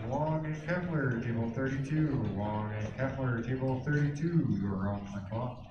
Long and Kepler, table 32. Long and Kepler, table 32. You're on the clock.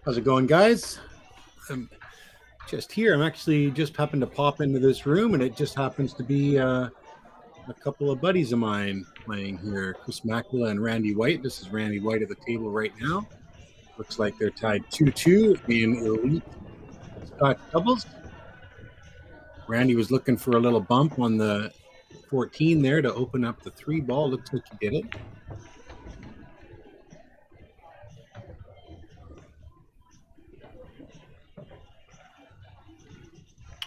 How's it going, guys? I'm just here. I'm actually just happened to pop into this room, and it just happens to be a couple of buddies of mine playing here, Chris Makela and Randy White. This is Randy White at the table right now. Looks like they're tied 2-2 in elite Scotch doubles. Randy was looking for a little bump on the 14 there to open up the 3 ball. Looks like he did it.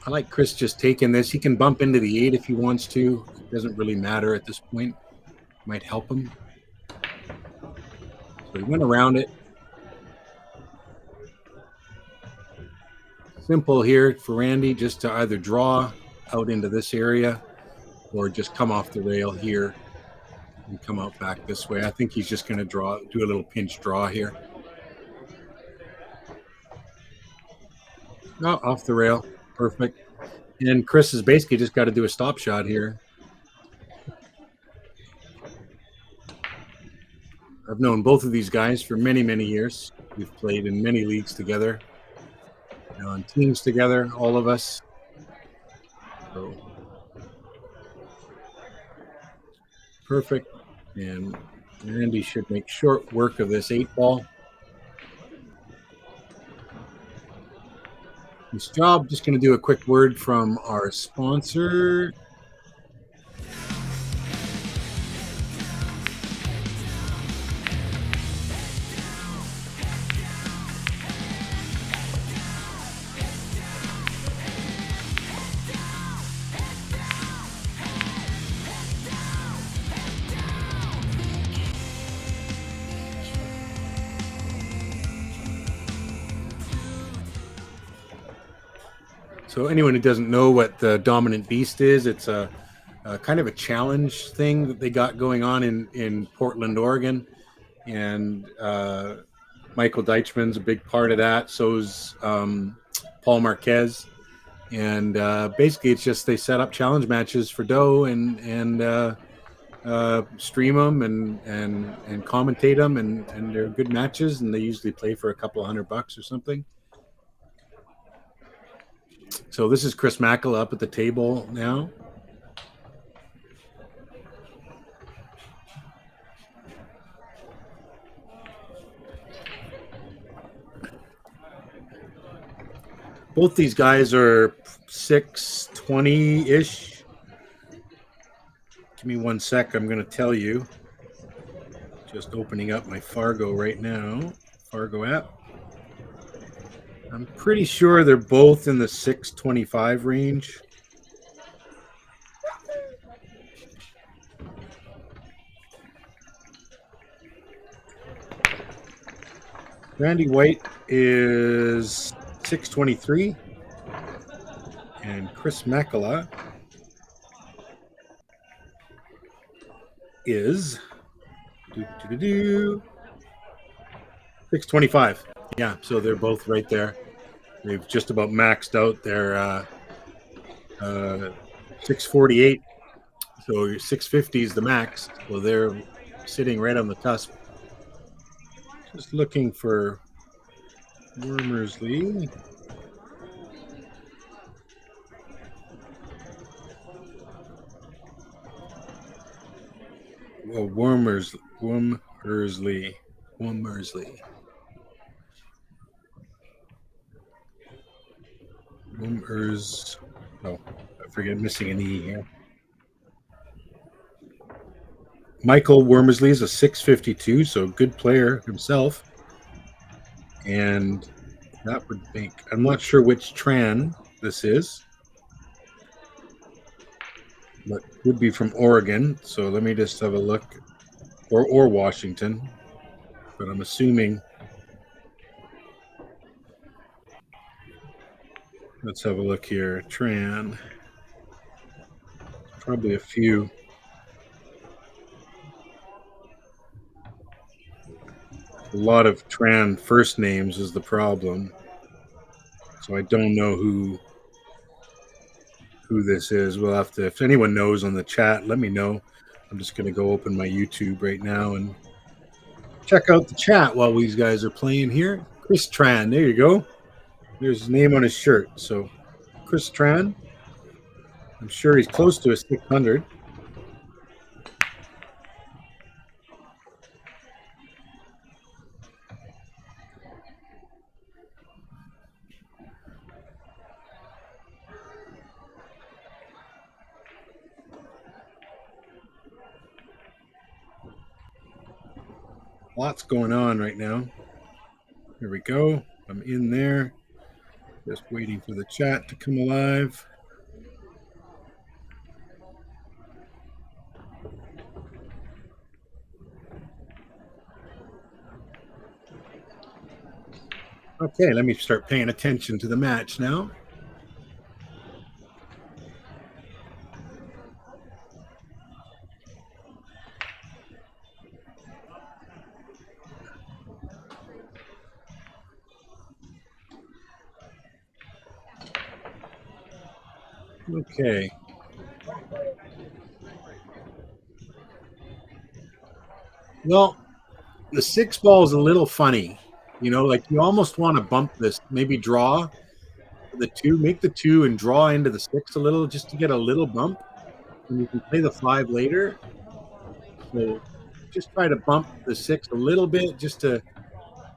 I like Chris just taking this. He can bump into the 8 if he wants to. It doesn't really matter at this point. Might help him. So he went around it. Simple here for Randy, just to either draw out into this area or just come off the rail here and come out back this way. I think he's just going to do a little pinch draw here. Oh, off the rail. Perfect. And Chris has basically just got to do a stop shot here. I've known both of these guys for many, many years. We've played in many leagues together, on teams together, all of us. So perfect. And Randy should make short work of this 8 ball. Nice job. Just going to do a quick word from our sponsor. So anyone who doesn't know what the Dominant Beast is, it's a kind of a challenge thing that they got going on in Portland, Oregon. And Michael Deichmann's a big part of that. So's Paul Marquez. And basically it's just they set up challenge matches for dough and stream them and commentate them. And they're good matches. And they usually play for a couple $100 or something. So this is Chris Makela up at the table now. Both these guys are 620-ish. Give me 1 sec. I'm going to tell you. Just opening up my Fargo right now. Fargo app. I'm pretty sure they're both in the 625 range. Randy White is 623. And Chris Makela is 625. Yeah, so they're both right there. They've just about maxed out their 648. So your 650 is the max. So they're sitting right on the cusp. Just looking for Womersley. Well, Womersley. Oh, I forget, missing an E here. Michael Womersley is a 652, so good player himself. And that would make, I'm not sure which Tran this is, but would be from Oregon. So let me just have a look, or Washington, but I'm assuming. Let's have a look here. Tran. Probably a few. A lot of Tran first names is the problem. So I don't know who this is. We'll have to, if anyone knows on the chat, let me know. I'm just going to go open my YouTube right now and check out the chat while these guys are playing here. Chris Tran. There you go. There's his name on his shirt. So Chris Tran. I'm sure he's close to a 600. Lots going on right now. Here we go. I'm in there. Just waiting for the chat to come alive. Okay, let me start paying attention to the match now. Okay. Well, the 6 ball is a little funny. You know, like you almost want to bump this, maybe draw the 2, make the 2 and draw into the 6 a little just to get a little bump. And you can play the 5 later. So just try to bump the 6 a little bit just to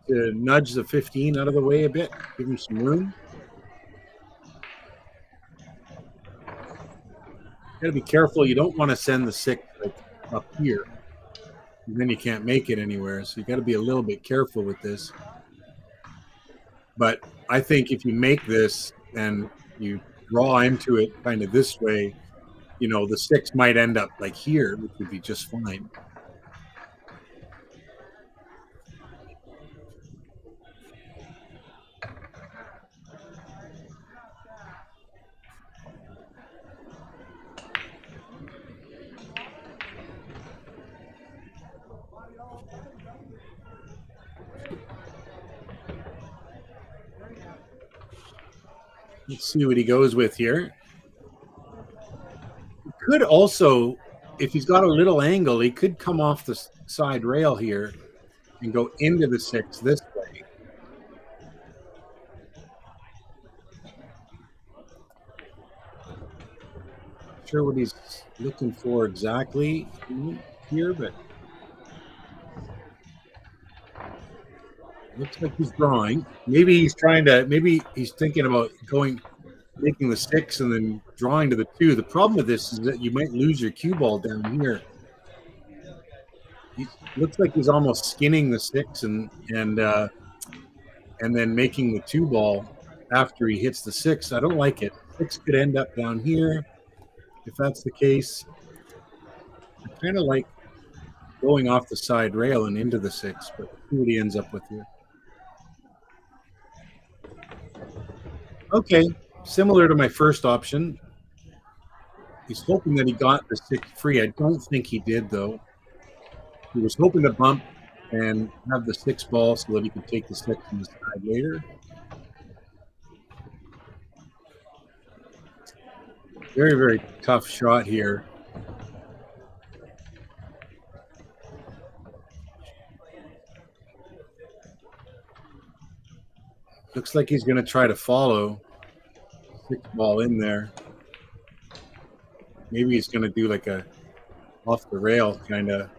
nudge the 15 out of the way a bit, give him some room. Got to be careful. You don't want to send the 6 like up here. And then you can't make it anywhere. So you got to be a little bit careful with this. But I think if you make this and you draw into it kind of this way, you know, the 6 might end up like here, which would be just fine. Let's see what he goes with here. He could also, if he's got a little angle, he could come off the side rail here and go into the 6 this way. Not sure what he's looking for exactly here, but looks like he's drawing. Maybe he's thinking about making the 6 and then drawing to the 2. The problem with this is that you might lose your cue ball down here. He looks like he's almost skinning the 6 and then making the 2 ball after he hits the 6. I don't like it. 6 could end up down here if that's the case. I kind of like going off the side rail and into the 6, but see what he ends up with here. Okay, similar to my first option. He's hoping that he got the 6 free. I don't think he did, though. He was hoping to bump and have the 6 ball so that he could take the 6 from the side later. Very, very tough shot here. Looks like he's going to try to follow 6 ball in there. Maybe he's going to do like a off the rail kind of.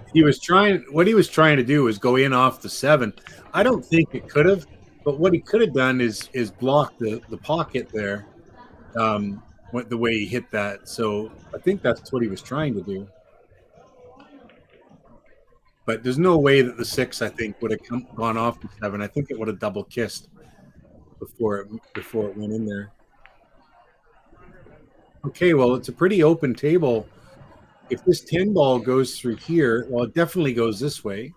What he was trying to do was go in off the 7. I don't think it could have, but what he could have done is block the pocket there, the way he hit that. So I think that's what he was trying to do. But there's no way that the 6, I think, would have gone off the 7. I think it would have double kissed before it went in there. Okay, well, it's a pretty open table. If this 10 ball goes through here, well, it definitely goes this way.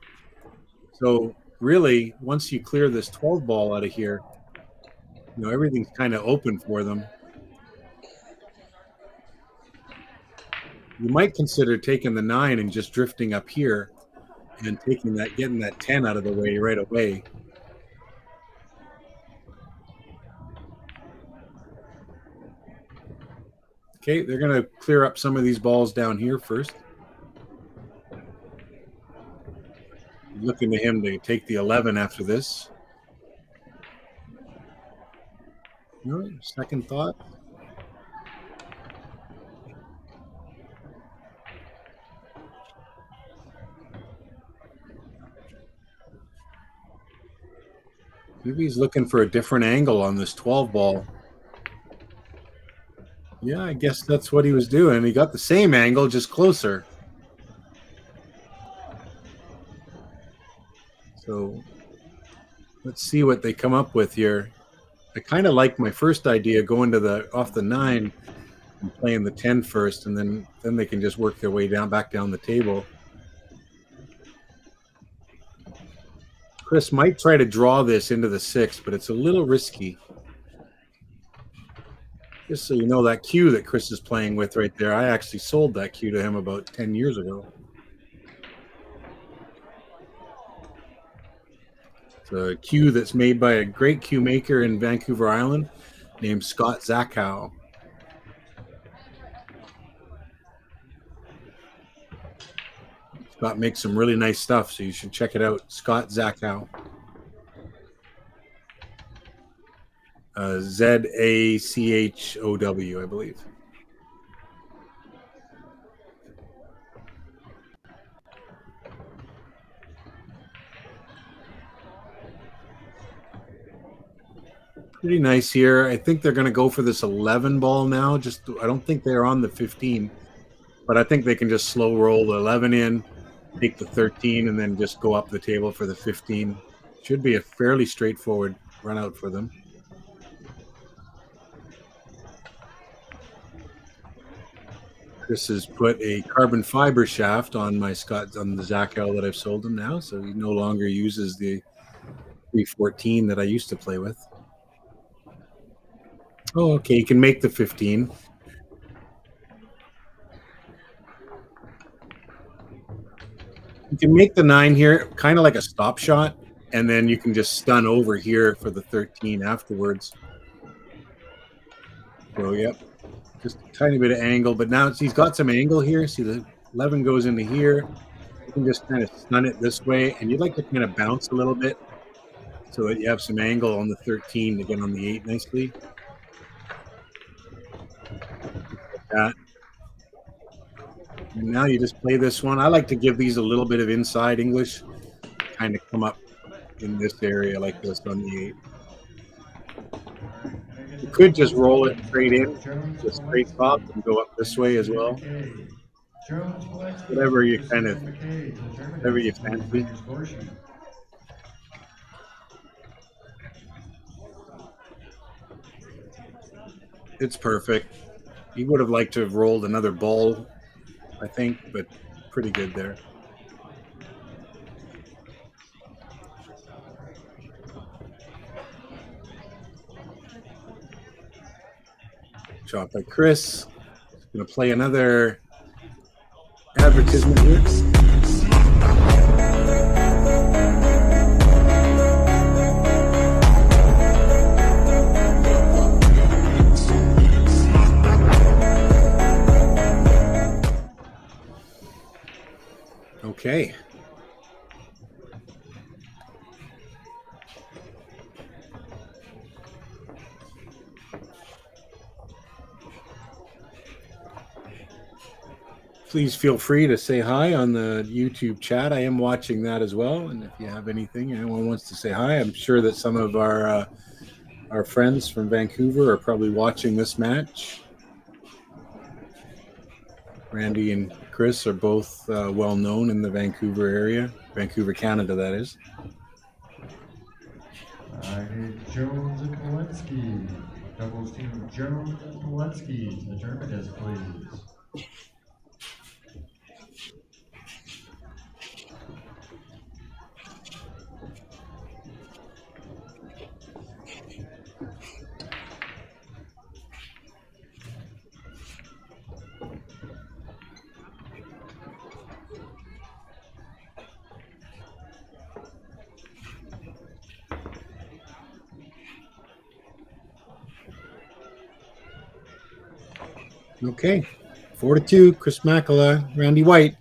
So really, once you clear this 12 ball out of here, you know, everything's kind of open for them. You might consider taking the 9 and just drifting up here and getting that 10 out of the way right away. Okay, they're going to clear up some of these balls down here first. looking to him to take the 11 after this. No, second thought. Maybe he's looking for a different angle on this 12 ball. Yeah, I guess that's what he was doing. He got the same angle, just closer. So let's see what they come up with here. I kind of like my first idea, going to the off the 9 and playing the 10 first, and then they can just work their way back down the table. Chris might try to draw this into the 6, but it's a little risky. Just so you know, that cue that Chris is playing with right there, I actually sold that cue to him about 10 years ago. It's a cue that's made by a great cue maker in Vancouver Island named Scott Zachow. Scott makes some really nice stuff, so you should check it out. Scott Zachow. Zachow, I believe. Pretty nice here. I think they're going to go for this 11 ball now. I don't think they're on the 15, but I think they can just slow roll the 11 in, take the 13, and then just go up the table for the 15. Should be a fairly straightforward run out for them. Chris has put a carbon fiber shaft on the Zachow that I've sold him now, so he no longer uses the 314 that I used to play with. Oh, okay, you can make the 15. You can make the 9 here, kind of like a stop shot, and then you can just stun over here for the 13 afterwards. So, yep, just a tiny bit of angle, but now he's got some angle here. See, the 11 goes into here. You can just kind of stun it this way, and you'd like to kind of bounce a little bit so that you have some angle on the 13 to get on the 8 nicely. Like that. And now you just play this one. I like to give these a little bit of inside English, kind of come up in this area like this on the 8. You could just roll it straight in, just straight top, and go up this way as well. Whatever you fancy. It's perfect. He would have liked to have rolled another ball, I think, but pretty good there. Shot by Chris. Going to play another advertisement here. Okay. Please feel free to say hi on the YouTube chat. I am watching that as well. And if you have anything, anyone wants to say hi, I'm sure that some of our friends from Vancouver are probably watching this match. Randy and Chris are both well known in the Vancouver area, Vancouver, Canada, that is. Jones and Walensky. Doubles team Jones and Walensky to the tournament, please. Okay, 4-2, Chris Makela, Randy White.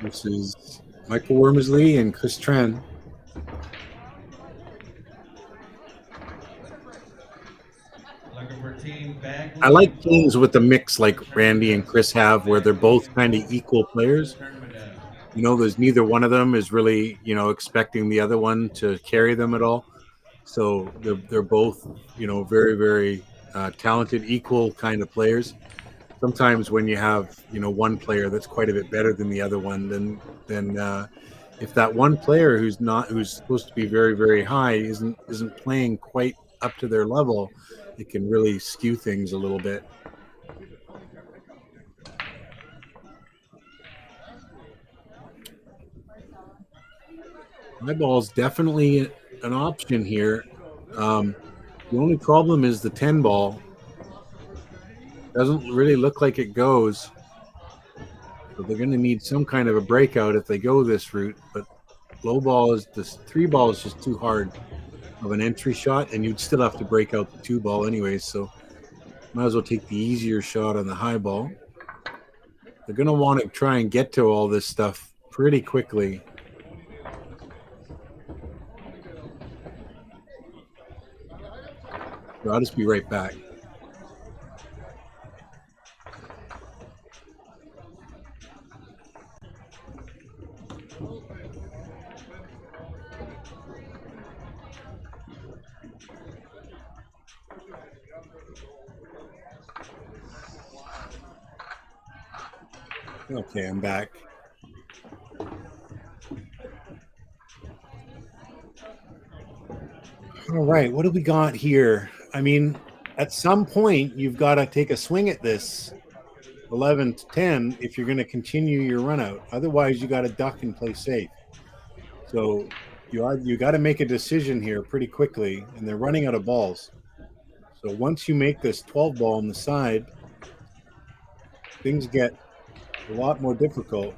This is Michael Womersley and Chris Tran. Looking for Team Bagley. I like teams with a mix like Randy and Chris have, where they're both kind of equal players. You know, there's neither one of them is really, you know, expecting the other one to carry them at all. So they're both, you know, very, very talented, equal kind of players. Sometimes when you have, you know, one player that's quite a bit better than the other one, then if that one player who's supposed to be very, very high isn't playing quite up to their level, it can really skew things a little bit. My ball is definitely an option here. The only problem is the 10 ball. Doesn't really look like it goes. So they're going to need some kind of a breakout if they go this route. But low ball is this 3 ball is just too hard of an entry shot, and you'd still have to break out the 2 ball anyways. So might as well take the easier shot on the high ball. They're going to want to try and get to all this stuff pretty quickly. So I'll just be right back. Okay, I'm back. All right, what do we got here? I mean, at some point, you've got to take a swing at this 11 to 10 if you're going to continue your run out. Otherwise, you got to duck and play safe. So you got to make a decision here pretty quickly, and they're running out of balls. So once you make this 12 ball on the side, things get a lot more difficult.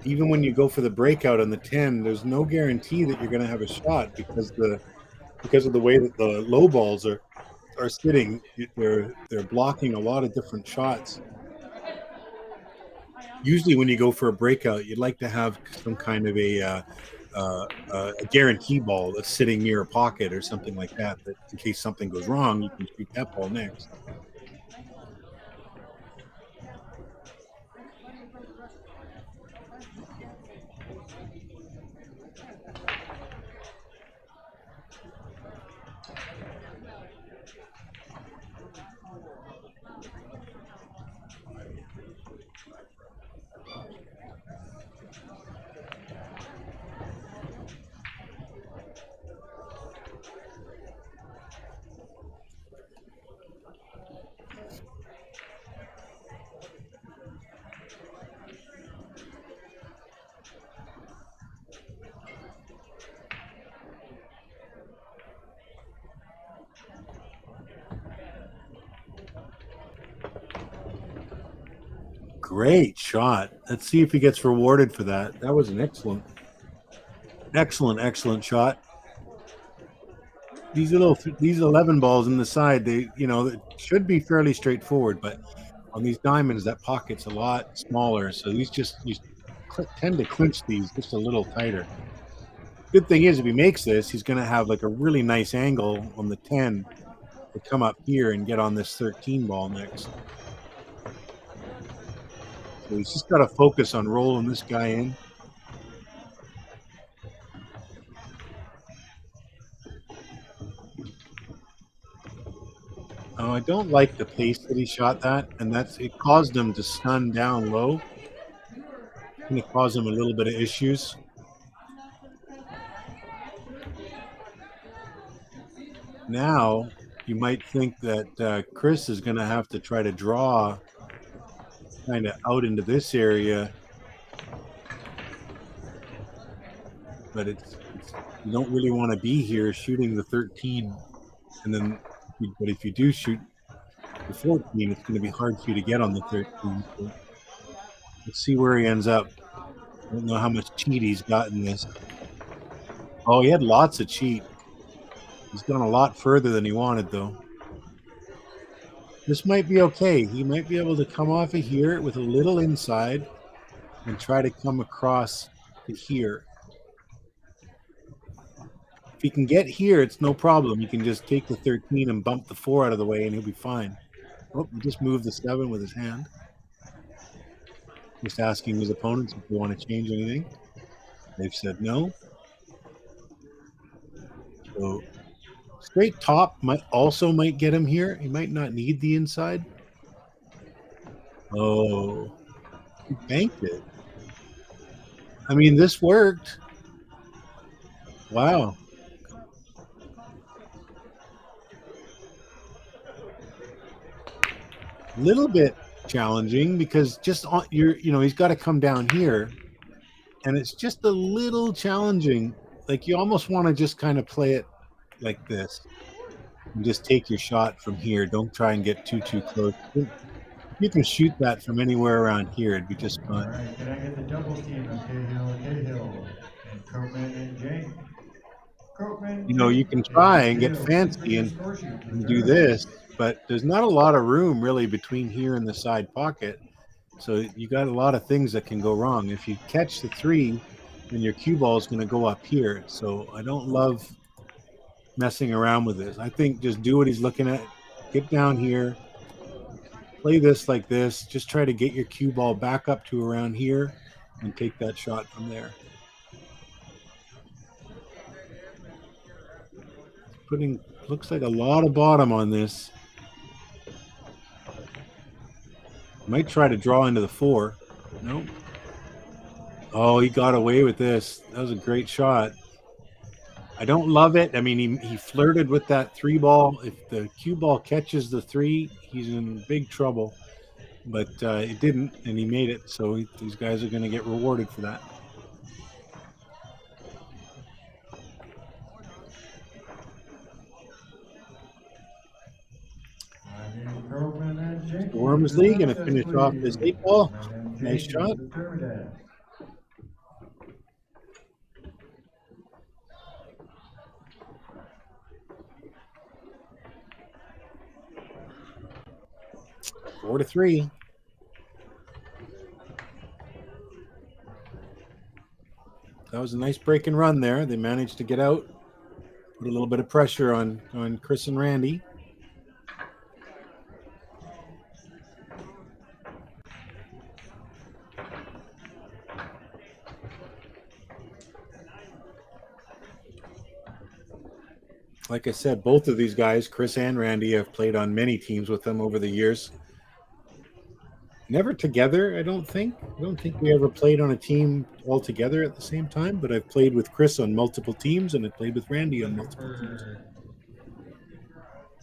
Even when you go for the breakout on the 10, there's no guarantee that you're going to have a shot because of the way that the low balls are sitting. They're blocking a lot of different shots. Usually when you go for a breakout, you'd like to have some kind of a guarantee ball that's sitting near a pocket or something like that in case something goes wrong, you can shoot that ball next. Great shot. Let's see if he gets rewarded for that. That was an excellent shot. These 11 balls in the side, they should be fairly straightforward, but on these diamonds, that pocket's a lot smaller, so you tend to clinch these just a little tighter. Good thing is, if he makes this, he's going to have like a really nice angle on the 10 to come up here and get on this 13 ball next. So he's just got to focus on rolling this guy in. Oh, I don't like the pace that he shot that, and it caused him to stun down low. And it caused him a little bit of issues. Now, you might think that Chris is going to have to try to draw kind of out into this area, but you don't really want to be here shooting the 13, but if you do shoot the 14, it's going to be hard for you to get on the 13. So let's see where he ends up. I don't know how much cheat he's got in this. Oh, he had lots of cheat. He's gone a lot further than he wanted, though. This might be okay. He might be able to come off of here with a little inside and try to come across to here. If he can get here, it's no problem. He can just take the 13 and bump the 4 out of the way, and he'll be fine. Oh, he just moved the 7 with his hand. Just asking his opponents if they want to change anything. They've said no. So straight top might get him here. He might not need the inside. Oh, he banked it. I mean, this worked. Wow. A little bit challenging because just on he's got to come down here, and it's just a little challenging. Like you almost want to just kind of play it like this and just take your shot from here. Don't try and get too close. You can shoot that from anywhere around here. It'd be just fine. All right, can I get the doubles team of Cahill, and Copeman and Jake? You can try and get fancy and do this, but there's not a lot of room really between here and the side pocket. So you got a lot of things that can go wrong. If you catch the 3, then your cue ball is going to go up here. So I don't love messing around with this. I think just do what he's looking at. Get down here. Play this like this. Just try to get your cue ball back up to around here and take that shot from there. Looks like a lot of bottom on this. Might try to draw into the 4. Nope. Oh, he got away with this. That was a great shot. I don't love it. I mean, he flirted with that 3 ball. If the cue ball catches the 3, he's in big trouble. But it didn't, and he made it. So these guys are going to get rewarded for that. Womersley going to finish off this 8 ball. Nice shot. Four to 3. That was a nice break and run there. They managed to get out, put a little bit of pressure on Chris and Randy. Like I said, both of these guys, Chris and Randy, have played on many teams with them over the years. Never together, I don't think. I don't think we ever played on a team all together at the same time, but I've played with Chris on multiple teams, and I've played with Randy on multiple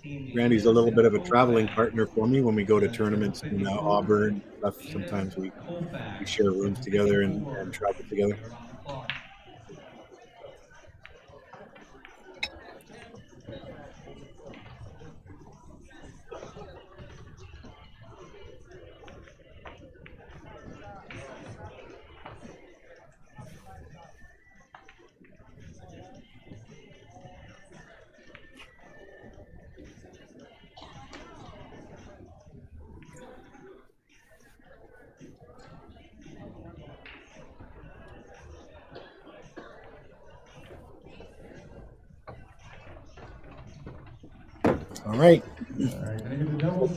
teams. Randy's a little bit of a traveling partner for me when we go to tournaments in Auburn. Sometimes we share rooms together and travel together. All right.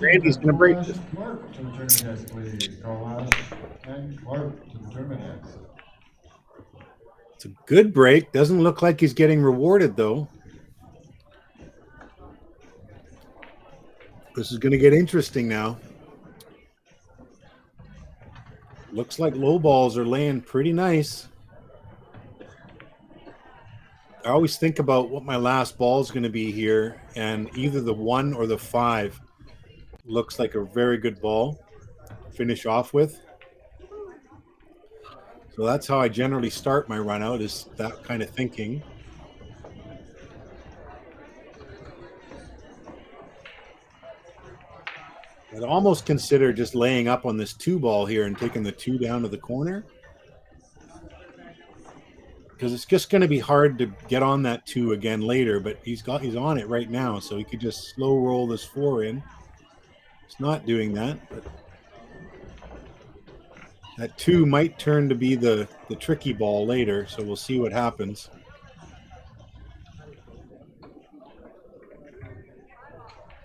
Randy's going to break this. Clark to the tournament desk, please. Carlos and Clark to the tournament desk. It's a good break. Doesn't look like he's getting rewarded, though. This is going to get interesting now. Looks like low balls are laying pretty nice. I always think about what my last ball is going to be here, and either the 1 or the 5 looks like a very good ball to finish off with. So that's how I generally start my run out, is that kind of thinking. I'd almost consider just laying up on this 2 ball here and taking the 2 down to the corner, because it's just going to be hard to get on that 2 again later. But he's on it right now, so he could just slow roll this 4 in. It's not doing that, but that 2 might turn to be the tricky ball later, so we'll see what happens.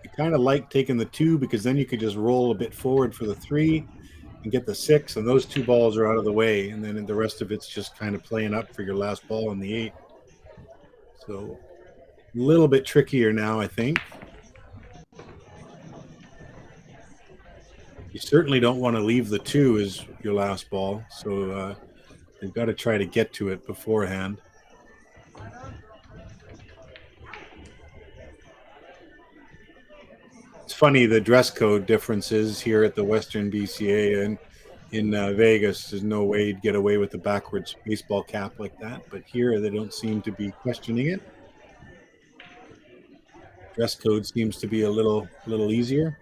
I kind of like taking the 2 because then you could just roll a bit forward for the 3 and get the 6, and those 2 balls are out of the way, and then the rest of it's just kind of playing up for your last ball on the 8. So a little bit trickier now, I think. You certainly don't want to leave the 2 as your last ball, so you've got to try to get to it beforehand. It's funny, the dress code differences here at the Western BCA and in Vegas. There's no way you'd get away with the backwards baseball cap like that, but here they don't seem to be questioning it. Dress code seems to be a little easier.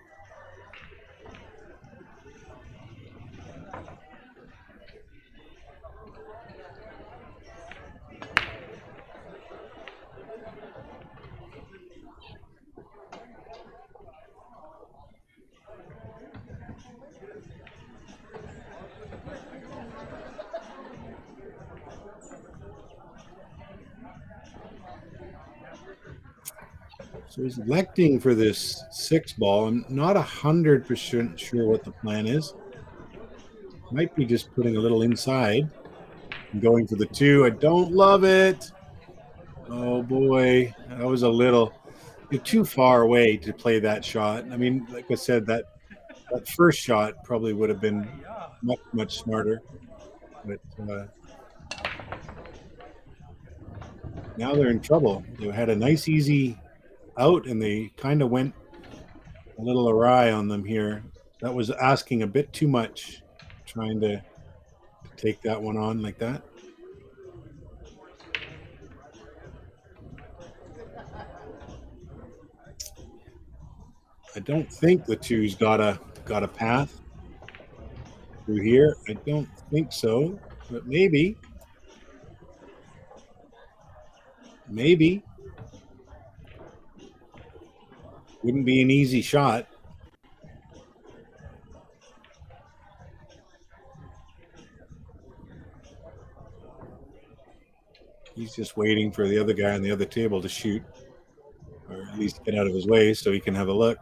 So he's electing for this 6 ball. I'm not 100% sure what the plan is. Might be just putting a little inside and going for the 2. I don't love it. Oh boy, that was a little. You're too far away to play that shot. I mean, like I said, that first shot probably would have been much smarter. But now they're in trouble. They had a nice easy out, and they kind of went a little awry on them here. That was asking a bit too much, trying to take that one on like that. I don't think the 2's got a path through here. I don't think so, but maybe. Wouldn't be an easy shot. He's just waiting for the other guy on the other table to shoot, or at least get out of his way so he can have a look.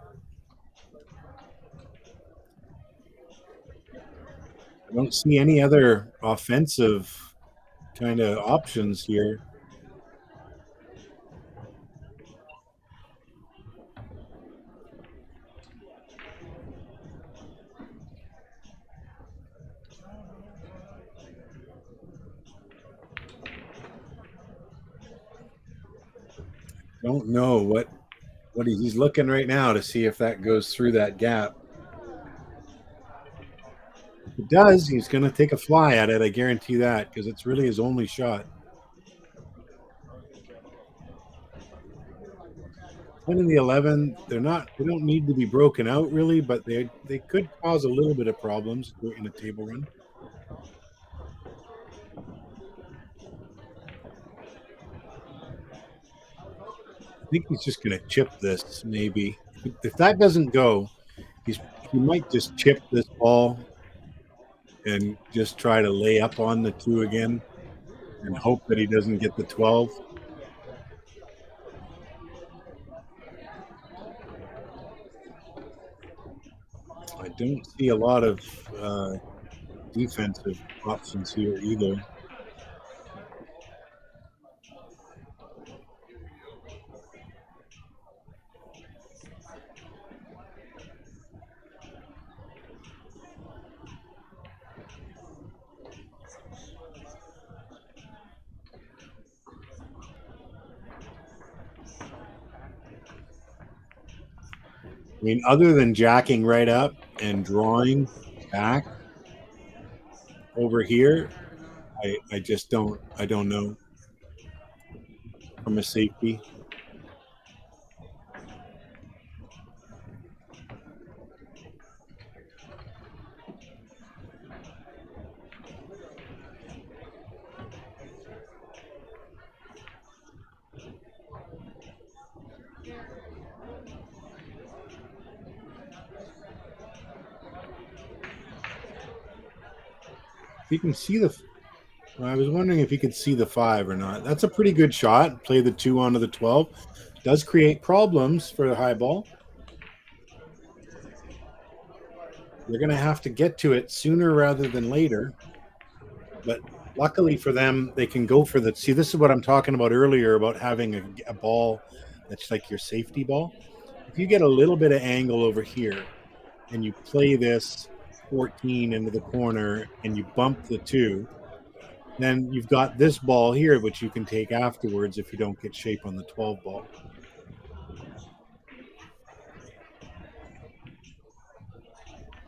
I don't see any other offensive kind of options here. Don't know what he's looking right now to see if that goes through that gap. If it does, he's going to take a fly at it. I guarantee that, because it's really his only shot. 10 and the 11, they don't need to be broken out really, but they could cause a little bit of problems in a table run. I think he's just going to chip this, maybe. If that doesn't go, he might just chip this ball and just try to lay up on the 2 again and hope that he doesn't get the 12. I don't see a lot of defensive options here either. I mean, other than jacking right up and drawing back over here, I just don't know from a safety. If you can see the, well, I was wondering if you could see the 5 or not. That's a pretty good shot. Play the 2 onto the 12. Does create problems for the high ball. They're going to have to get to it sooner rather than later. But luckily for them, they can go for the. See, this is what I'm talking about earlier about having a ball that's like your safety ball. If you get a little bit of angle over here and you play this 14 into the corner and you bump the 2, then you've got this ball here, which you can take afterwards if you don't get shape on the 12 ball.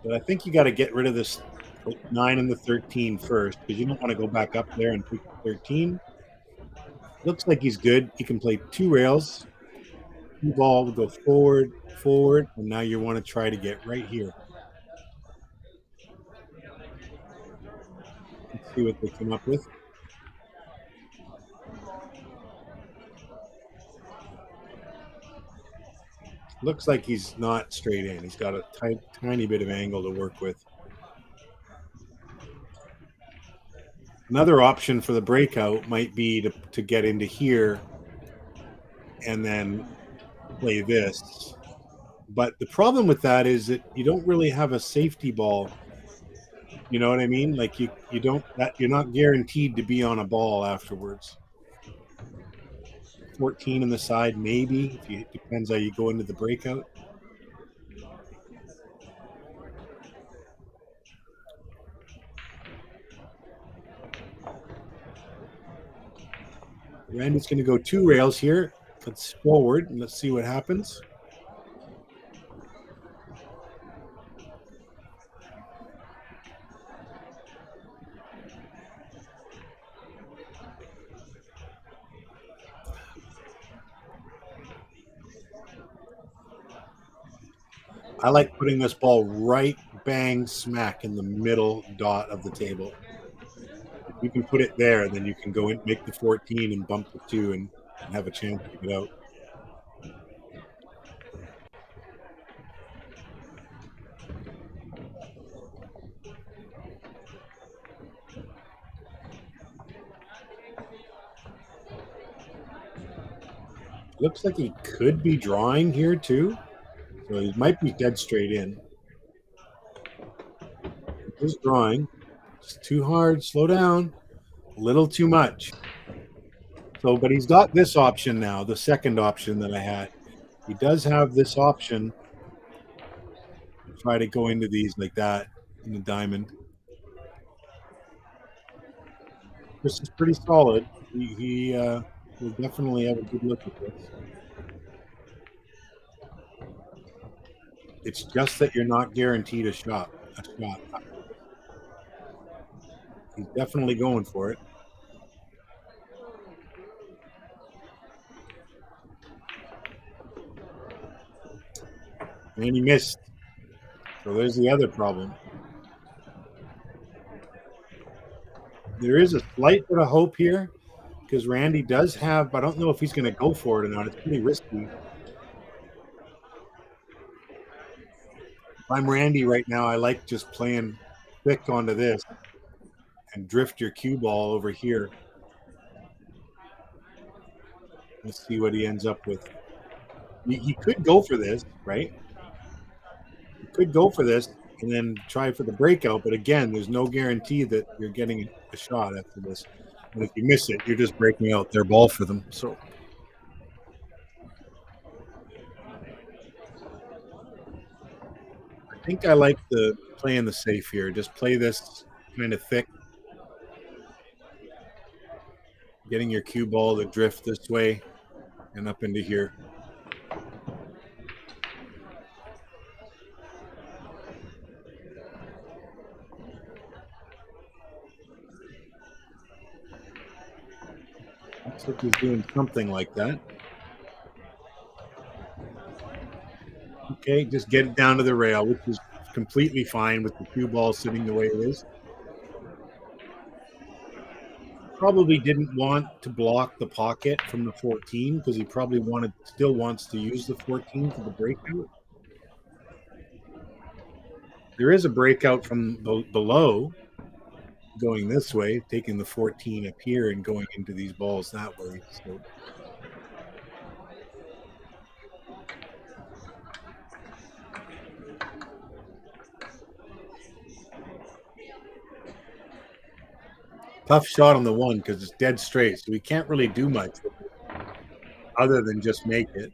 But I think you got to get rid of this 9 and the 13 first, because you don't want to go back up there and take the 13. Looks like he's good. He can play 2 rails. 2 ball will go forward, forward, and now you want to try to get right here. Let's see what they come up with. Looks like he's not straight in. He's got a tiny bit of angle to work with. Another option for the breakout might be to get into here and then play this. But the problem with that is that you don't really have a safety ball. You know what I mean? Like you don't, you're not guaranteed to be on a ball afterwards. 14 on the side, maybe. It depends how you go into the breakout. Randy's going to go 2 rails here. Let's forward and let's see what happens. I like putting this ball right bang smack in the middle dot of the table. If you can put it there, then you can go and make the 14 and bump the 2 and have a chance to get out. Looks like he could be drawing here too. So he might be dead straight in. He's drawing. It's too hard. Slow down. A little too much. So, but he's got this option now, the second option that I had. He does have this option. Try to go into these like that in the diamond. This is pretty solid. He will definitely have a good look at this. It's just that you're not guaranteed a shot. He's definitely going for it. And he missed. So there's the other problem. There is a slight bit of hope here because Randy does have, but I don't know if he's going to go for it or not. It's pretty risky. If I'm Randy right now, I like just playing thick onto this and drift your cue ball over here. Let's see what he ends up with. He could go for this, right? He could go for this and then try for the breakout. But again, there's no guarantee that you're getting a shot after this. And if you miss it, you're just breaking out their ball for them. So I think I like the playing the safe here. Just play this kind of thick. Getting your cue ball to drift this way and up into here. Looks like he's doing something like that. Okay, just get it down to the rail, which is completely fine with the cue ball sitting the way it is. Probably didn't want to block the pocket from the 14 because he probably still wants to use the 14 for the breakout. There is a breakout from below. going this way, taking the 14 up here and going into these balls that way. So tough shot on the one because it's dead straight, so we can't really do much other than just make it.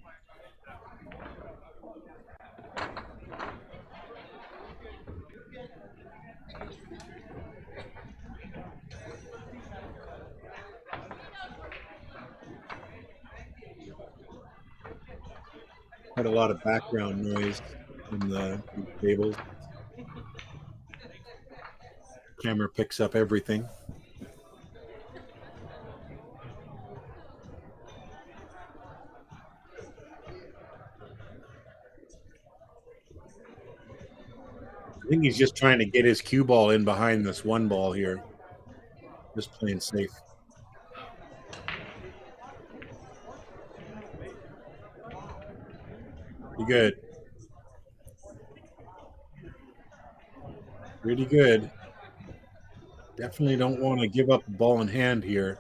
Quite a lot of background noise in the tables. Camera picks up everything. I think he's just trying to get his cue ball in behind this one ball here. Just playing safe. Pretty good. Pretty good. Definitely don't want to give up the ball in hand here.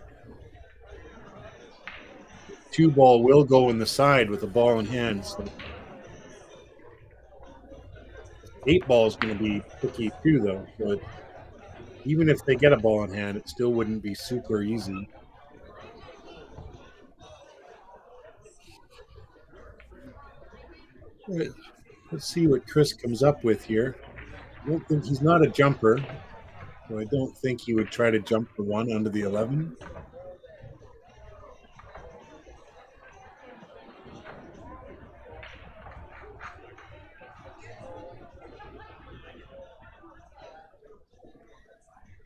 2 ball will go in the side with the ball in hand. So 8 ball is going to be tricky too, though. So even if they get a ball in hand, it still wouldn't be super easy. All right. Let's see what Chris comes up with here. I don't think he's not a jumper, so I don't think he would try to jump the 1 under the 11.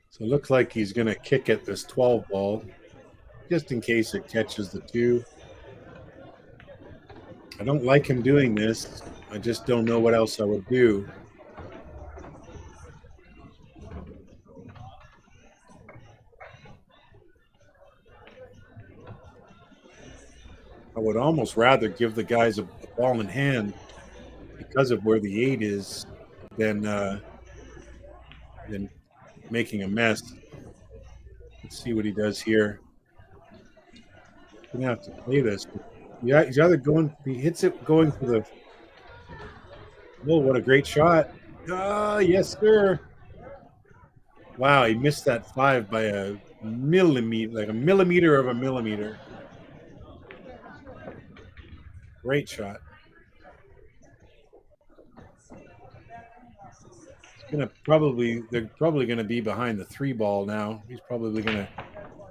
So it looks like he's going to kick at this 12 ball, just in case it catches the 2. I don't like him doing this. I just don't know what else I would do. I would almost rather give the guys a ball in hand because of where the 8 is than making a mess. Let's see what he does here. Gonna have to play this. Yeah, he's either going. He hits it going for the. Oh, what a great shot! Ah, yes, sir. Wow, he missed that 5 by a millimeter, like a millimeter of a millimeter. Great shot. They're probably gonna be behind the 3 ball now. He's probably gonna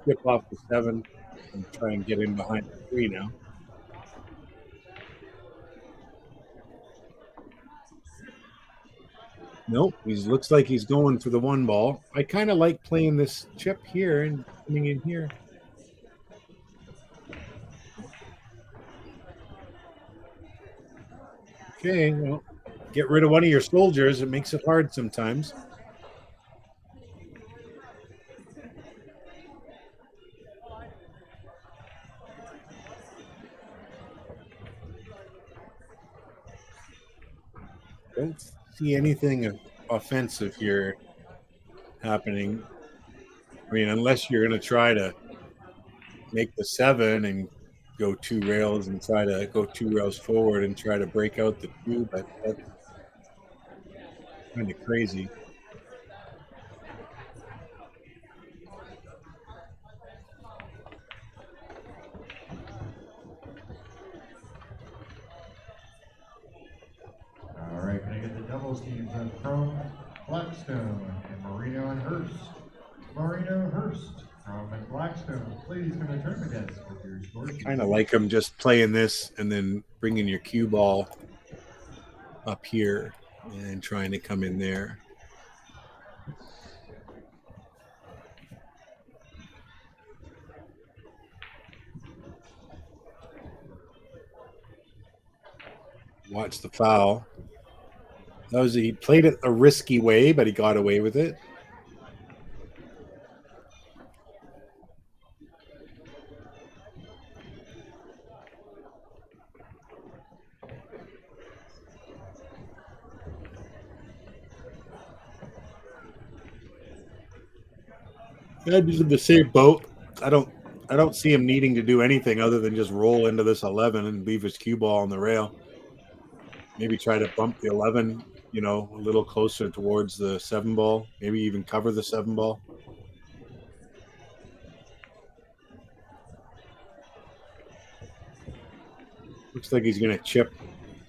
skip off the 7 and try and get in behind the 3 now. Nope, he looks like he's going for the 1 ball. I kind of like playing this chip here and coming in here. Okay, well, get rid of one of your soldiers. It makes it hard sometimes. Don't see anything offensive here happening. I mean, unless you're going to try to make the 7 and go 2 rails and try to go 2 rails forward and try to break out the 2, but that's kind of crazy. All right, can I get the doubles teams from Blackstone and Marino and Hurst? Marino Hurst from Blackstone, please come to the tournament desk with your scores. Kind of like him just playing this and then bringing your cue ball up here and trying to come in there. Watch the foul. He played it a risky way, but he got away with it. I'd be in the same boat. I don't see him needing to do anything other than just roll into this 11 and leave his cue ball on the rail. Maybe try to bump the 11, a little closer towards the 7 ball. Maybe even cover the 7 ball. Looks like he's going to chip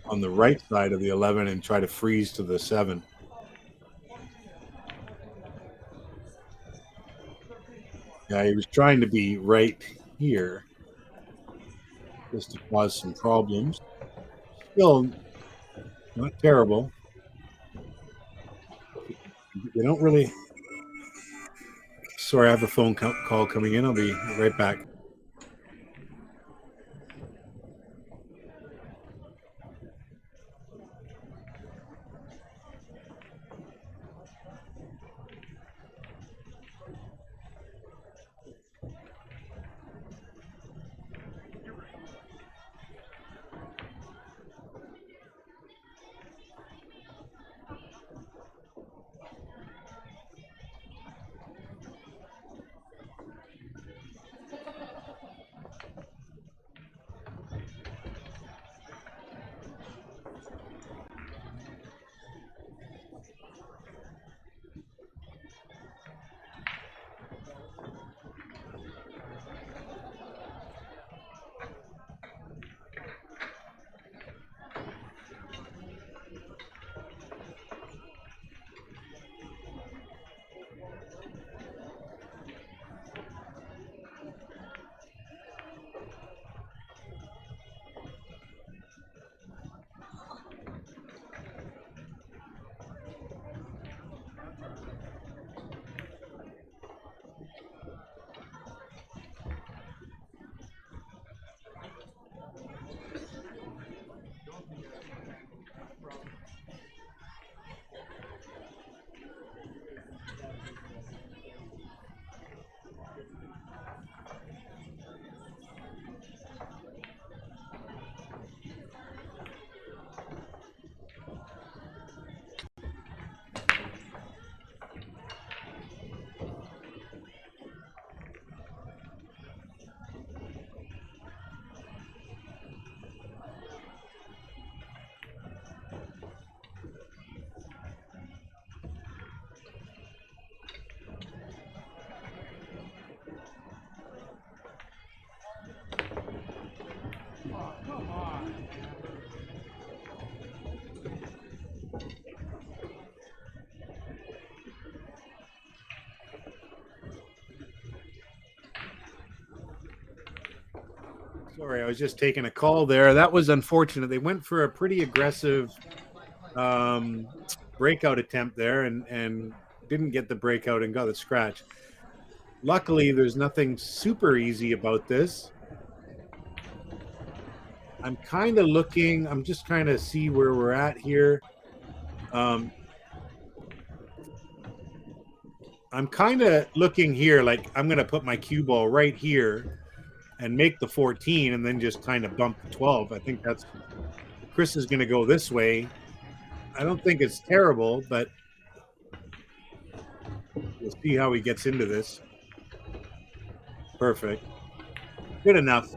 on the right side of the 11 and try to freeze to the 7. Yeah, he was trying to be right here just to cause some problems. Still not terrible. They don't really. Sorry, I have a phone call coming in. I'll be right back. Sorry, I was just taking a call there. That was unfortunate. They went for a pretty aggressive breakout attempt there and didn't get the breakout and got the scratch. Luckily, there's nothing super easy about this. I'm kind of looking. I'm just trying to see where we're at here. I'm kind of looking here like I'm going to put my cue ball right here and make the 14 and then just kind of bump the 12. I think that's Chris is going to go this way. I don't think it's terrible, but we'll see how he gets into this. Perfect. Good enough.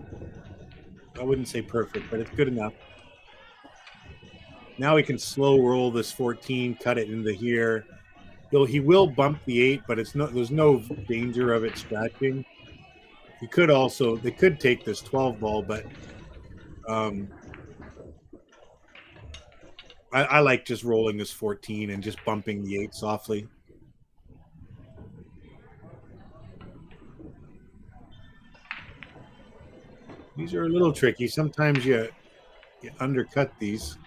I wouldn't say perfect, but it's good enough. Now he can slow roll this 14, cut it into here. He will bump the 8, but there's no danger of it scratching. They could take this 12 ball, but I like just rolling this 14 and just bumping the 8 softly. These are a little tricky. Sometimes you undercut these.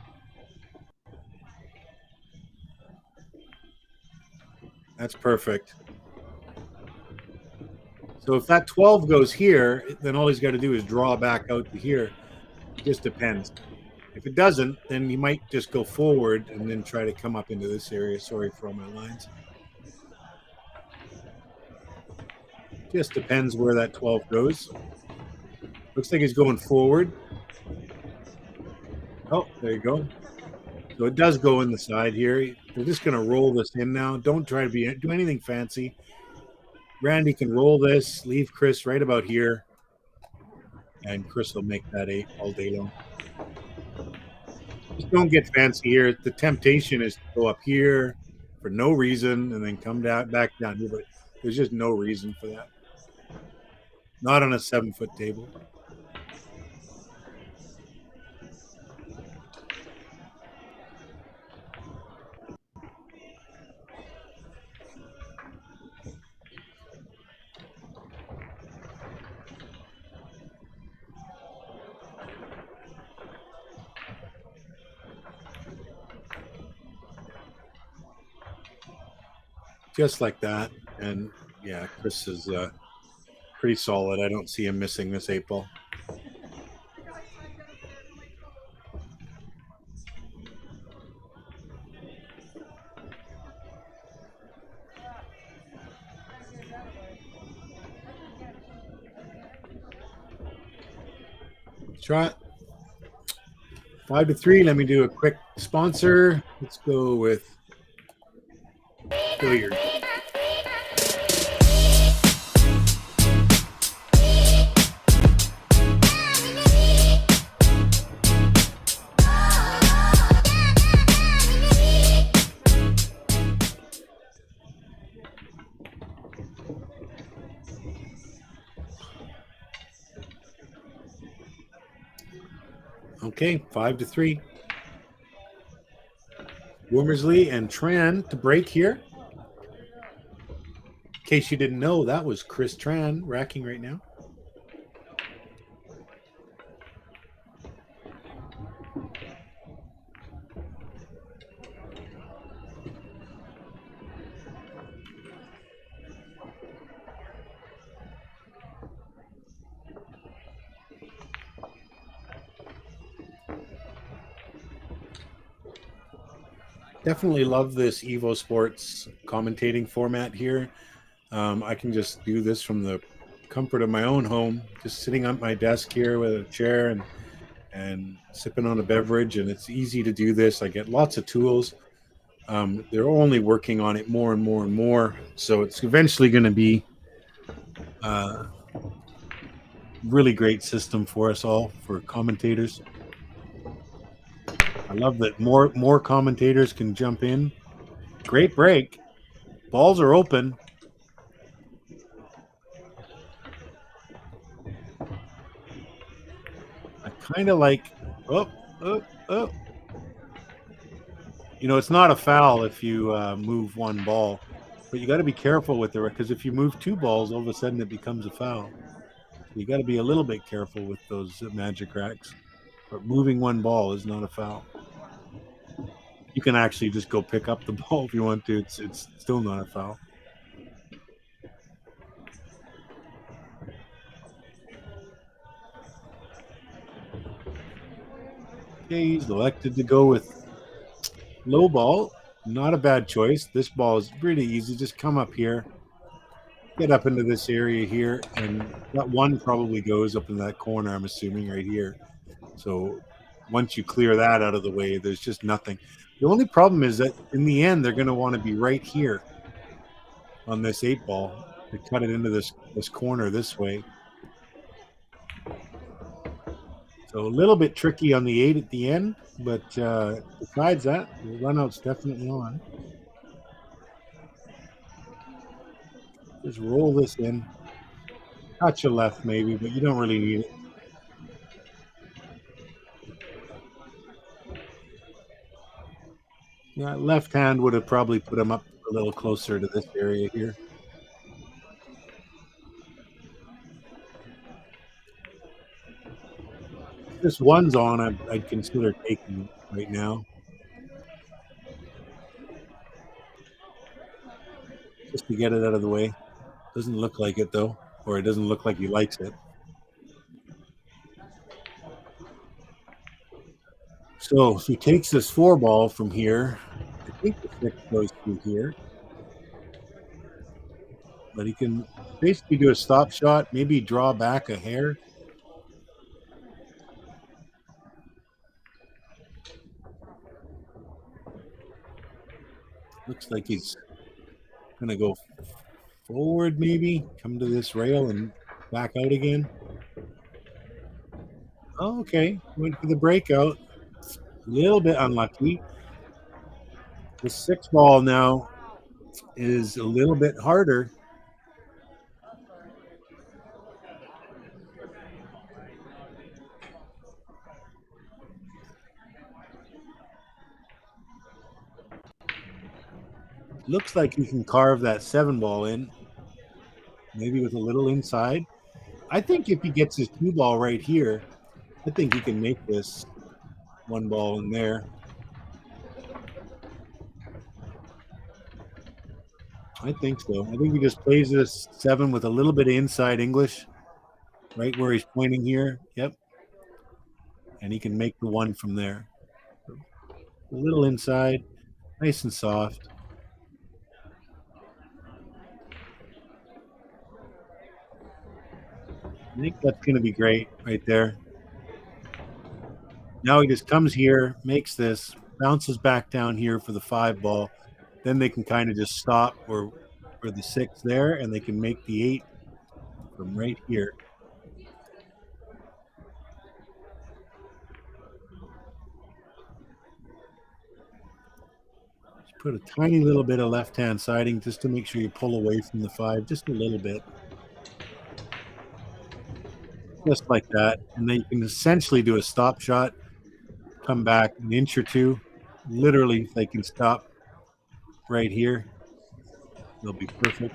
That's perfect. So if that 12 goes here, then all he's got to do is draw back out to here. It just depends. If it doesn't, then you might just go forward and then try to come up into this area. Sorry for all my lines. Just depends where that 12 goes. Looks like he's going forward. Oh, there you go. So it does go in the side here. We're just going to roll this in now. Don't try to do anything fancy. Randy can roll this, leave Chris right about here, and Chris will make that 8 all day long. Just don't get fancy here. The temptation is to go up here for no reason and then come back down here, but there's just no reason for that. Not on a 7-foot table. Just like that. And yeah, Chris is pretty solid. I don't see him missing this 8 ball. Shot 5-3. Let me do a quick sponsor. Let's go with Billiard. Okay, 5-3. Womersley and Tran to break here. In case you didn't know, that was Chris Tran racking right now. Definitely love this EvoSports commentating format here. I can just do this from the comfort of my own home, just sitting at my desk here with a chair and sipping on a beverage, and it's easy to do this. I get lots of tools. They're only working on it more and more and more, so it's eventually going to be a really great system for us all, for commentators. I love that more commentators can jump in. Great break. Balls are open. I kind of like, oh. You know, it's not a foul if you move one ball, but you got to be careful with it, because if you move 2 balls, all of a sudden it becomes a foul. So you got to be a little bit careful with those magic racks. But moving 1 ball is not a foul. You can actually just go pick up the ball if you want to. It's still not a foul. Okay, he's elected to go with low ball. Not a bad choice. This ball is pretty easy. Just come up here, get up into this area here, and that 1 probably goes up in that corner, I'm assuming, right here. So once you clear that out of the way, there's just nothing. The only problem is that in the end, they're going to want to be right here on this 8 ball to cut it into this corner this way. So a little bit tricky on the 8 at the end, but besides that, the run-out's definitely on. Just roll this in. Touch a left maybe, but you don't really need it. Yeah, left hand would have probably put him up a little closer to this area here. If this 1's on, I'd consider taking right now. Just to get it out of the way. Doesn't look like it, though, or it doesn't look like he likes it. So if he takes this 4 ball from here, I think the 6 goes through here. But he can basically do a stop shot, maybe draw back a hair. Looks like he's going to go forward, maybe come to this rail and back out again. Oh, okay, went for the breakout. A little bit unlucky. The 6 ball now is a little bit harder. Looks like he can carve that 7 ball in, maybe with a little inside. I think if he gets his 2 ball right here, I think he can make this 1 ball in there. I think so. I think he just plays this 7 with a little bit of inside English, right where he's pointing here. Yep. And he can make the 1 from there. A little inside, nice and soft. I think that's going to be great right there. Now he just comes here, makes this, bounces back down here for the 5 ball. Then they can kind of just stop or the 6 there, and they can make the 8 from right here. Just put a tiny little bit of left-hand siding just to make sure you pull away from the 5, just a little bit. Just like that. And then you can essentially do a stop shot, come back an inch or 2. Literally, if they can stop right here, they'll be perfect.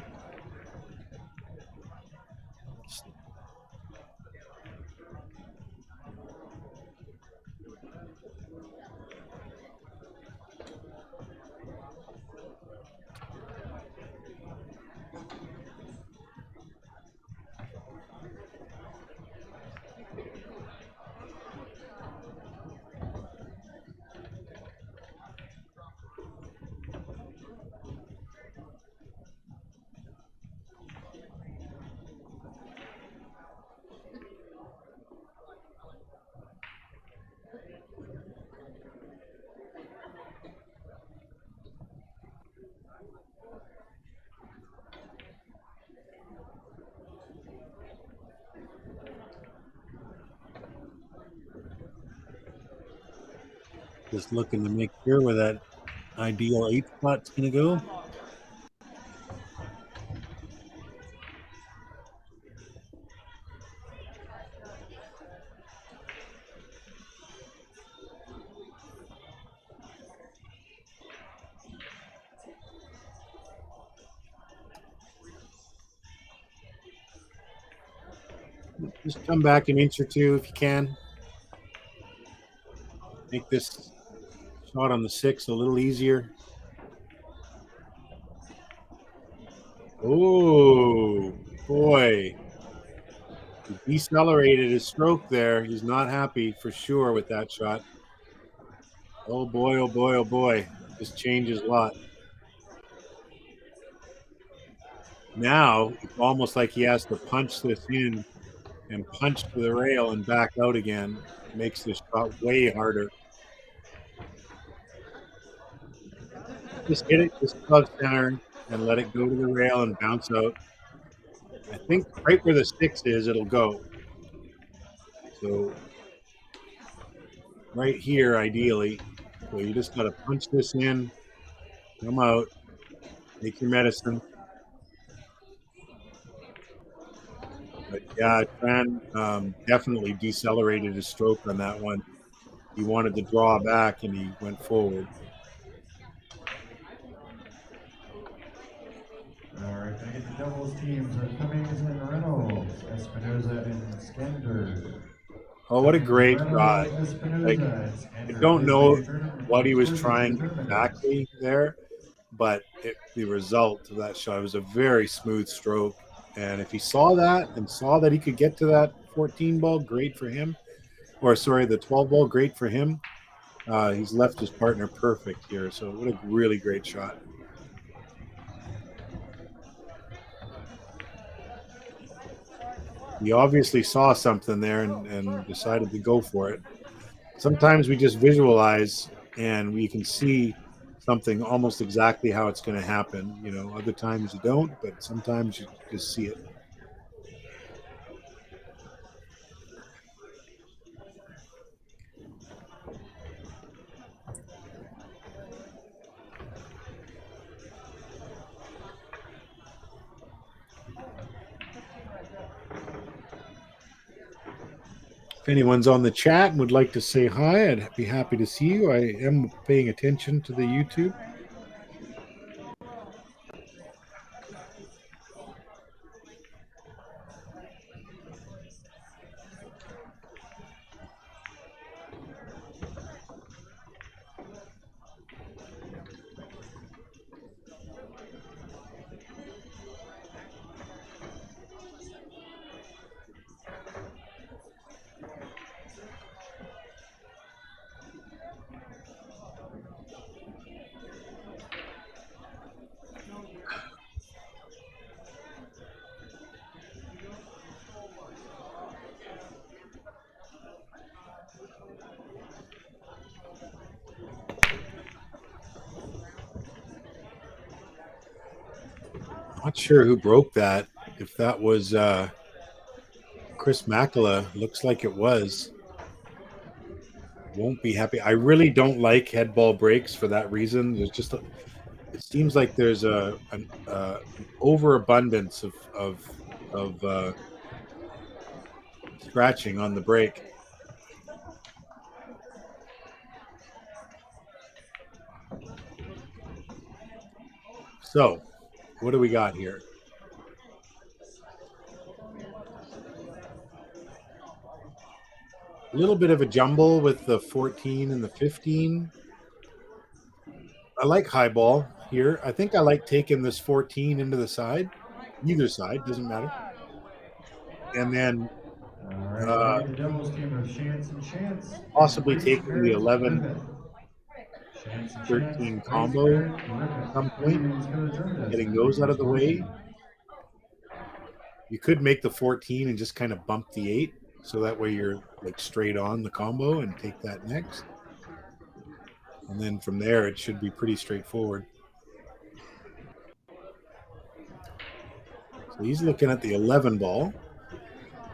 Just looking to make sure where that ideal 8 spot's going to go. Just come back an inch or 2 if you can. Make this shot on the 6 a little easier. Oh, boy. He decelerated his stroke there. He's not happy for sure with that shot. Oh, boy, oh, boy, oh, boy. This changes a lot. Now, it's almost like he has to punch this in and punch to the rail and back out again. It makes this shot way harder. Just hit it, just club center, and let it go to the rail and bounce out. I think right where the 6 is, it'll go. So right here, ideally. So you just got to punch this in, come out, make your medicine. But yeah, Tran definitely decelerated his stroke on that one. He wanted to draw back, and he went forward. All right, can I get the doubles teams are Cummings and Reynolds, Espinoza and Skender. Oh, what a great shot. Like, I don't know what he was trying exactly there, but the result of that shot was a very smooth stroke. And if he saw that and saw that he could get to that 14 ball, great for him. Or, sorry, the 12 ball, great for him. He's left his partner perfect here. So what a really great shot. He obviously saw something there and decided to go for it. Sometimes we just visualize and we can see something almost exactly how it's going to happen. You know, other times you don't, but sometimes you just see it. If anyone's on the chat and would like to say hi, I'd be happy to see you. I am paying attention to the YouTube. Not sure who broke that. If that was Chris Makela, looks like it was. Won't be happy. I really don't like head ball breaks for that reason. There's just it seems like there's an overabundance of scratching on the break. So, what do we got here? A little bit of a jumble with the 14 and the 15. I like high ball here. I think I like taking this 14 into the side. Either side, doesn't matter. And then All right, the doubles team of Chance and Chance. possibly Grace taking the Merritt 11 Griffin. Chance and Chance, 13 Grace combo Merritt at Griffin. some point, Please go to join us. getting those out of the way. You could make the 14 and just kind of bump the 8, so that way you're like straight on the combo and take that next. And then from there, it should be pretty straightforward. So he's looking at the 11 ball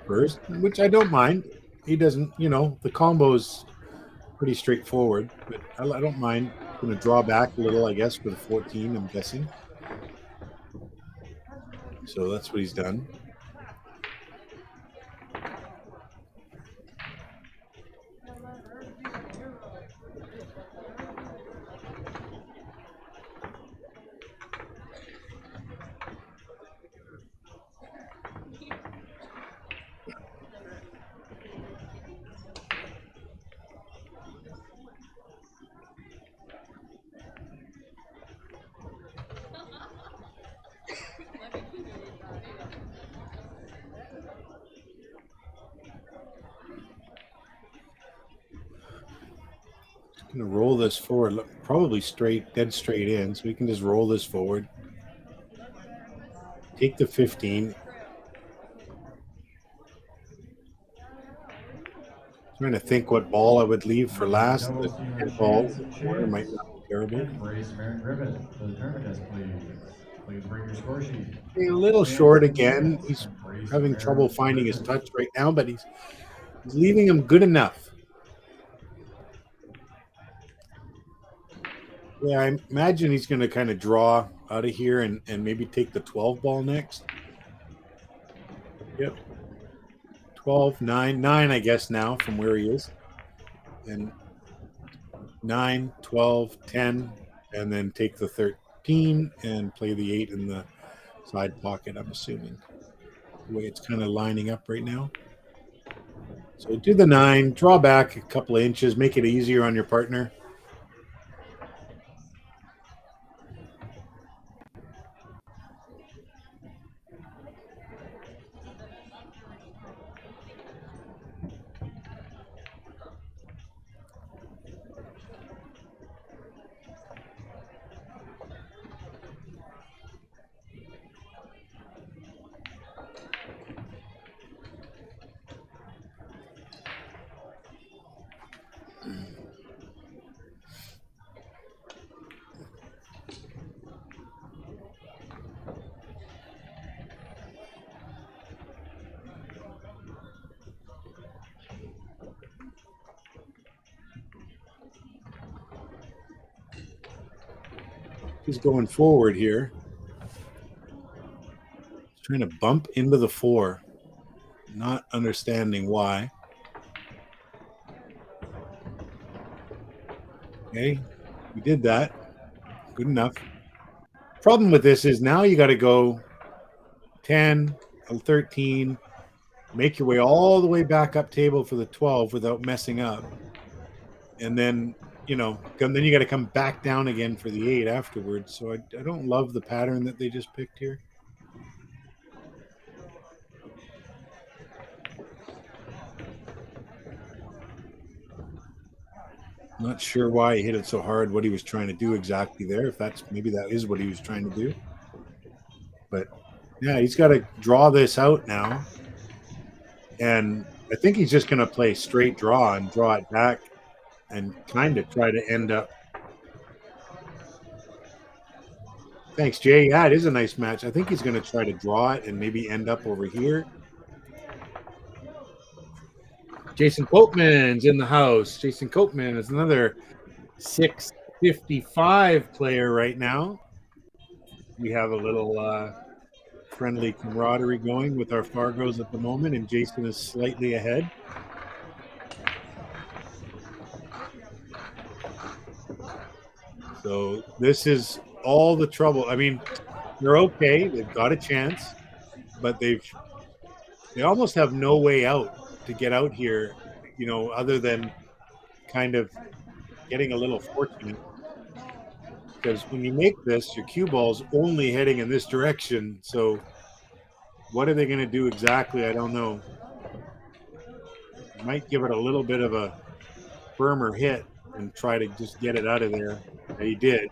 first, which I don't mind. He doesn't, you know, the combo is pretty straightforward, but I don't mind. Going to draw back a little, I guess, for the 14, I'm guessing. So that's what he's done. Going to roll this forward, probably dead straight in, so we can just roll this forward. Take the 15. Trying to think what ball I would leave for last. The 10 ball in the corner might not be terrible. Grace Merritt Griffin. To the tournament desk, please. Please bring your score sheet. A little short again. He's having trouble finding his touch right now, but he's leaving him good enough. Yeah, I imagine he's going to kind of draw out of here and maybe take the 12 ball next. Yep. 12, 9, I guess now from where he is. And 9, 12, 10, and then take the 13 and play the 8 in the side pocket, I'm assuming. The way it's kind of lining up right now. So do the 9, draw back a couple of inches, make it easier on your partner. He's going forward here. He's trying to bump into the 4. Not understanding why. Okay, we did that. Good enough. Problem with this is now you got to go 10, 13, make your way all the way back up table for the 12 without messing up. And then, then you got to come back down again for the 8 afterwards. So I don't love the pattern that they just picked here. Not sure why he hit it so hard, what he was trying to do exactly there, if maybe that is what he was trying to do. But yeah, he's got to draw this out now. And I think he's just going to play straight draw and draw it back and kind of try to end up. Thanks, Jay. Yeah, it is a nice match. I think he's going to try to draw it and maybe end up over here. Jason Copeman's in the house. Jason Copeman is another 655 player right now. We have a little friendly camaraderie going with our Fargos at the moment, and Jason is slightly ahead. So this is all the trouble. I mean, they're okay. They've got a chance, but they almost have no way out to get out here, other than kind of getting a little fortunate. Because when you make this, your cue ball's only heading in this direction. So what are they going to do exactly? I don't know. Might give it a little bit of a firmer hit and try to just get it out of there. They did.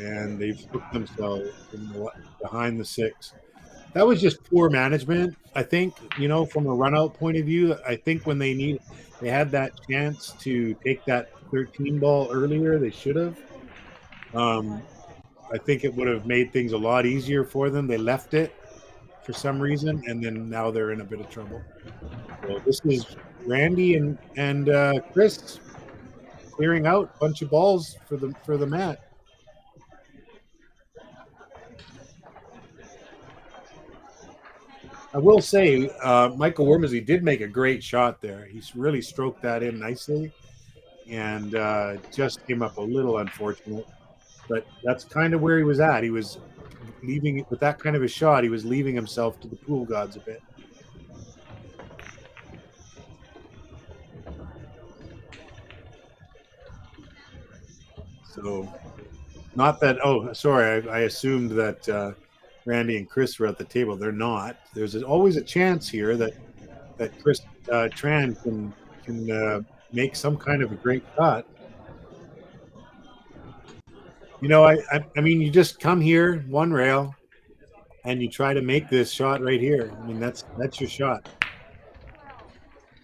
And they've hooked themselves behind the 6. That was just poor management, I think, from a run-out point of view. I think when they had that chance to take that 13 ball earlier, they should have. I think it would have made things a lot easier for them. They left it for some reason, and then now they're in a bit of trouble. So this is Randy and Chris clearing out a bunch of balls for the mat. I will say, Michael Womersley did make a great shot there. He's really stroked that in nicely, and just came up a little unfortunate. But that's kind of where he was at. He was leaving with that kind of a shot. He was leaving himself to the pool gods a bit. So, not that. Oh, sorry. I assumed that Randy and Chris were at the table. They're not. There's always a chance here that Chris Tran can make some kind of a great shot. I mean, you just come here, one rail, and you try to make this shot right here. I mean, that's your shot.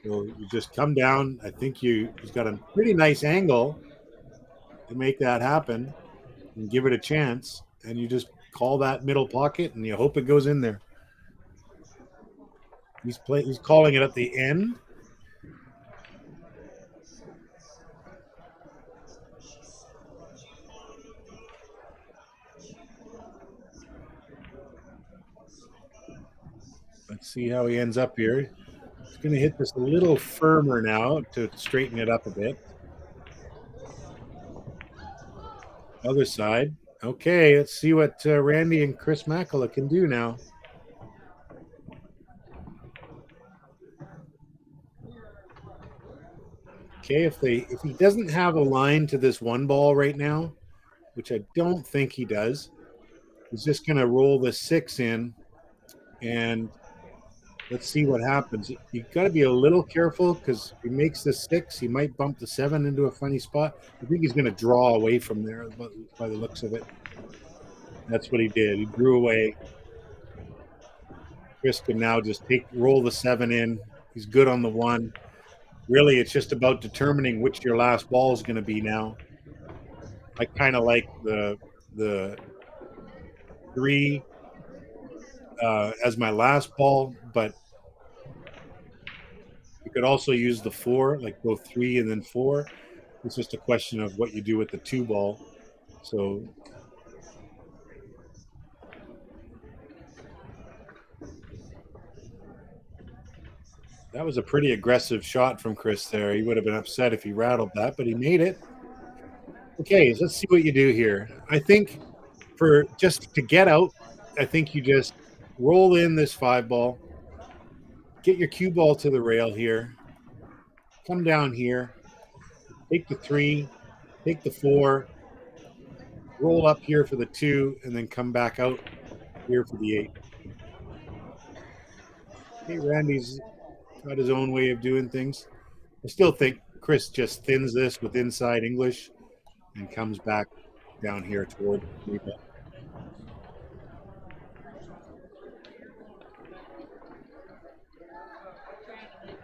So you just come down. I think he's got a pretty nice angle to make that happen and give it a chance. And you just call that middle pocket, and you hope it goes in there. He's calling it at the end. Let's see how he ends up here. He's going to hit this a little firmer now to straighten it up a bit. Other side. Okay, let's see what Randy and Chris Makela can do now. Okay, if he doesn't have a line to this one ball right now, which I don't think he does, he's just going to roll the 6 in, and let's see what happens. You've got to be a little careful because if he makes the 6, he might bump the 7 into a funny spot. I think he's going to draw away from there by the looks of it. That's what he did. He drew away. Chris can now just roll the 7 in. He's good on the 1. Really, it's just about determining which your last ball is going to be now. I kind of like the 3 as my last ball, but you could also use the 4, like go 3 and then 4. It's just a question of what you do with the 2 ball. So that was a pretty aggressive shot from Chris there. He would have been upset if he rattled that, but he made it. Okay, let's see what you do here. I think for just to get out, I think you just roll in this 5 ball, get your cue ball to the rail here, come down here, take the 3, take the 4, roll up here for the 2, and then come back out here for the 8. Okay, Randy's got his own way of doing things. I still think Chris just thins this with inside English and comes back down here toward the 3 ball.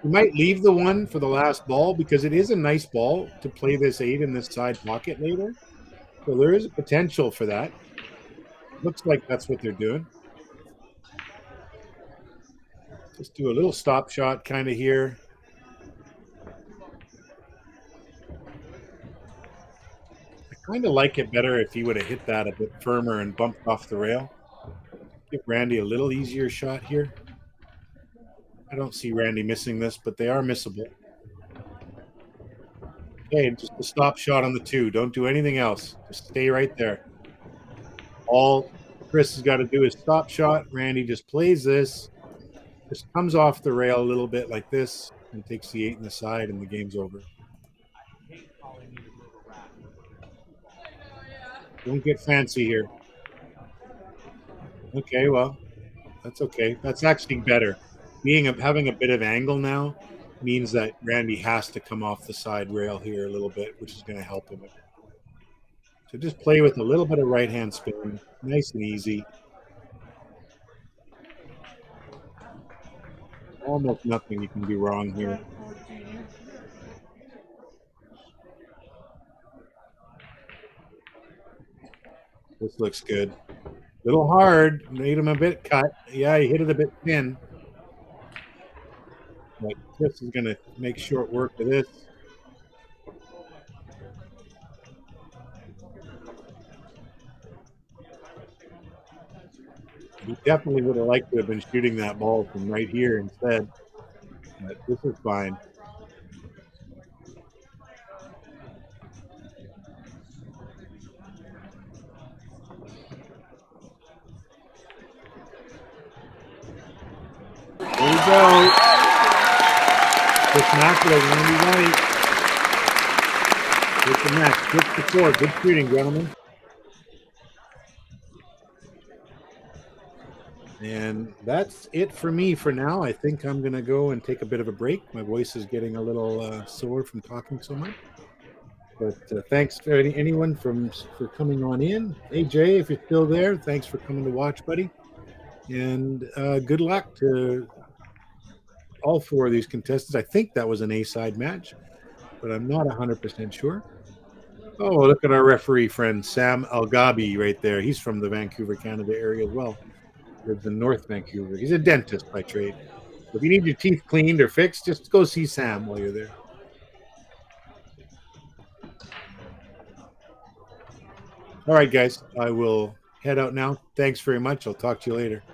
You might leave the 1 for the last ball because it is a nice ball to play this 8 in this side pocket later. So there is a potential for that. Looks like that's what they're doing. Just do a little stop shot kind of here. I kind of like it better if he would have hit that a bit firmer and bumped off the rail. Give Randy a little easier shot here. I don't see Randy missing this, but they are missable. Okay, just a stop shot on the 2. Don't do anything else. Just stay right there. All Chris has got to do is stop shot. Randy just plays this. Just comes off the rail a little bit like this and takes the 8 in the side, and the game's over. Don't get fancy here. Okay, well, that's okay. That's actually better. Having a bit of angle now means that Randy has to come off the side rail here a little bit, which is going to help him. So just play with a little bit of right-hand spin, nice and easy. Almost nothing you can do wrong here. This looks good. Little hard, made him a bit cut. Yeah, he hit it a bit thin. But Chris is going to make short work of this. He definitely would have liked to have been shooting that ball from right here instead. But this is fine. There you go. Chris Makela, Randy White. Take the match. 6-4. Good shooting, gentlemen. And that's it for me for now. I think I'm going to go and take a bit of a break. My voice is getting a little sore from talking so much. But thanks for anyone for coming on in. Hey, Jay, if you're still there, thanks for coming to watch, buddy. And good luck to all 4 of these contestants. I think that was an A-side match, but I'm not 100% sure. Oh, look at our referee friend, Sam Algabi, right there. He's from the Vancouver, Canada area as well. Lives in North Vancouver. He's a dentist by trade. So if you need your teeth cleaned or fixed, just go see Sam while you're there. All right, guys. I will head out now. Thanks very much. I'll talk to you later.